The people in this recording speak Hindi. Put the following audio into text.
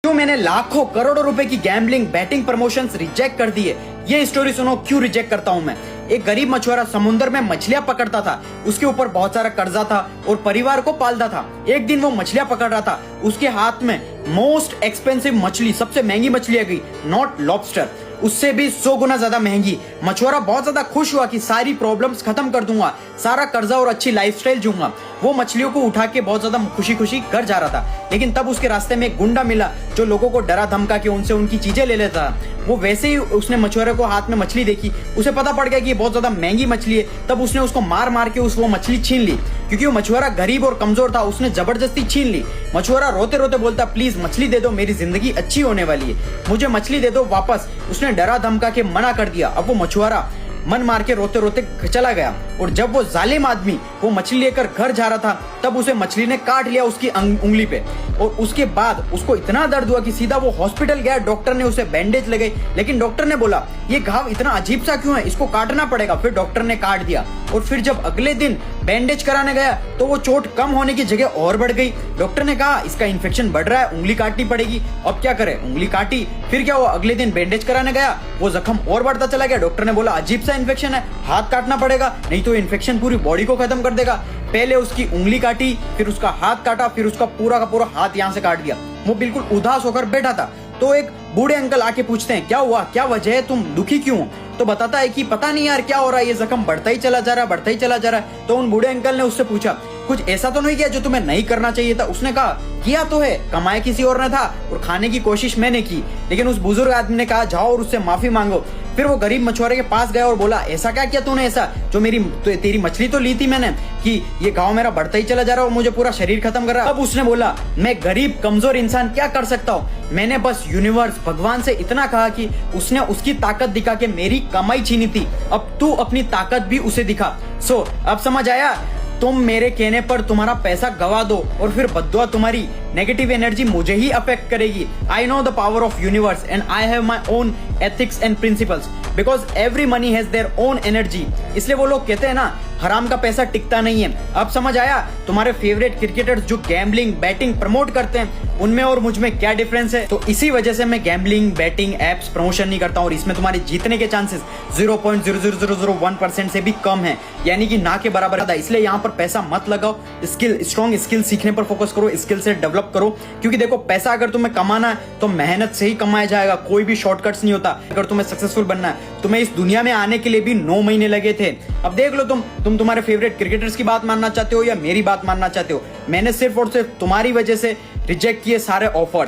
क्यों मैंने लाखों करोड़ों रुपए की गैम्बलिंग बैटिंग प्रमोशंस रिजेक्ट कर दिए, ये स्टोरी सुनो क्यों रिजेक्ट करता हूं मैं। एक गरीब मछुआरा समुद्र में मछलियां पकड़ता था, उसके ऊपर बहुत सारा कर्जा था और परिवार को पालता था। एक दिन वो मछलियां पकड़ रहा था, उसके हाथ में मोस्ट एक्सपेंसिव मछली, सबसे महंगी मछली आ गई, नॉट लॉबस्टर, उससे भी 100 गुना ज्यादा महंगी। मछुआरा बहुत ज्यादा खुश हुआ कि सारी प्रॉब्लम्स खत्म कर दूंगा, सारा कर्जा और अच्छी लाइफस्टाइल जीऊंगा। वो मछलियों को उठा के बहुत ज्यादा खुशी खुशी घर जा रहा था, लेकिन तब उसके रास्ते में एक गुंडा मिला जो लोगों को डरा धमका के उनसे उनकी चीजें ले लेता। वो वैसे ही उसने मछुआरे को हाथ में मछली देखी, उसे पता पड़ गया कि ये बहुत ज्यादा महंगी मछली है। तब उसने उसको मार मार के वो मछली छीन ली। क्योंकि वो मछुआरा गरीब और कमजोर था, उसने जबरदस्ती छीन ली। मछुआरा रोते रोते बोलता, प्लीज मछली दे दो, मेरी जिंदगी अच्छी होने वाली है, मुझे मछली दे दो वापस। उसने डरा धमका के मना कर दिया। अब वो मछुआरा मन मार के रोते रोते चला गया। और जब वो जालिम आदमी वो मछली लेकर घर जा रहा था, तब उसे मछली ने काट लिया उसकी उंगली पे। और उसके बाद उसको इतना दर्द हुआ कि सीधा वो हॉस्पिटल गया। डॉक्टर ने उसे बैंडेज लगाई, लेकिन डॉक्टर ने बोला ये घाव इतना अजीब सा क्यों है, इसको काटना पड़ेगा। फिर डॉक्टर ने काट दिया। और फिर जब अगले दिन बैंडेज कराने गया तो वो चोट कम होने की जगह और बढ़ गई। डॉक्टर ने कहा इसका इन्फेक्शन बढ़ रहा है, उंगली काटनी पड़ेगी। अब क्या करे, उंगली काटी। फिर क्या हुआ, अगले दिन बैंडेज कराने गया, वो जख्म और बढ़ता चला गया। डॉक्टर ने बोला अजीब सा इन्फेक्शन है, हाथ काटना पड़ेगा, नहीं तो इन्फेक्शन पूरी बॉडी को खत्म कर देगा। पहले उसकी उंगली काटी, फिर उसका हाथ काटा, फिर उसका पूरा का पूरा हाथ यहाँ से काट दिया। वो बिल्कुल उदास होकर बैठा था। तो एक बूढ़े अंकल आके पूछते हैं क्या हुआ, क्या वजह है, तुम दुखी क्यों हो। तो बताता है कि पता नहीं यार क्या हो रहा है, ये जख्म बढ़ता ही चला जा रहा है, बढ़ता ही चला जा रहा है। तो उन बूढ़े अंकल ने उससे पूछा कुछ ऐसा तो नहीं किया जो तुम्हें नहीं करना चाहिए था। उसने कहा किया तो है, कमाया किसी और ने था और खाने की कोशिश मैंने की। लेकिन उस बुजुर्ग आदमी ने कहा जाओ और उससे माफी मांगो। फिर वो गरीब मछुआरे के पास गया और बोला ऐसा क्या किया तूने, ऐसा जो तेरी मछली तो ली थी मैंने, कि ये घाव मेरा बढ़ता ही चला जा रहा है और मुझे पूरा शरीर खत्म कर रहा है। अब उसने बोला मैं गरीब कमजोर इंसान क्या कर सकता हूँ, मैंने बस यूनिवर्स भगवान से इतना कहा कि उसने उसकी ताकत दिखा के मेरी कमाई छीनी थी, अब तू अपनी ताकत भी उसे दिखा। सो अब समझ आया, तुम मेरे कहने पर तुम्हारा पैसा गवा दो और फिर बद्दुआ तुम्हारी नेगेटिव एनर्जी मुझे ही अफेक्ट करेगी। I know the power of universe and I have my own ethics and principles because every money has their own energy. इसलिए वो लोग कहते हैं ना हराम का पैसा टिकता नहीं है। अब समझ आया तुम्हारे फेवरेट क्रिकेटर्स जो गैम्बलिंग बैटिंग प्रमोट करते हैं उनमें और मुझ में क्या डिफरेंस है। तो इसी वजह से मैं गैम्बलिंग बैटिंग एप्स प्रमोशन नहीं करता हूँ और इसमें तुम्हारे जीतने के चांसेस 0.00001% से भी कम है, यानी कि ना के बराबर है। इसलिए यहाँ पर पैसा मत लगाओ, स्ट्रॉन्ग स्किल सीखने पर फोकस करो, स्किल से डेवलप करो। क्योंकि देखो पैसा अगर तुम्हें कमाना है तो मेहनत से ही कमाया जाएगा, कोई भी शॉर्टकट्स नहीं होता। अगर तुम्हें सक्सेसफुल बनना है, तुम्हें इस दुनिया में आने के लिए भी 9 महीने लगे थे। अब देख लो तुम तुम्हारे फेवरेट क्रिकेटर्स की बात मानना चाहते हो या मेरी बात मानना चाहते हो। मैंने सिर्फ और सिर्फ तुम्हारी वजह से रिजेक्ट किए सारे ऑफर्स।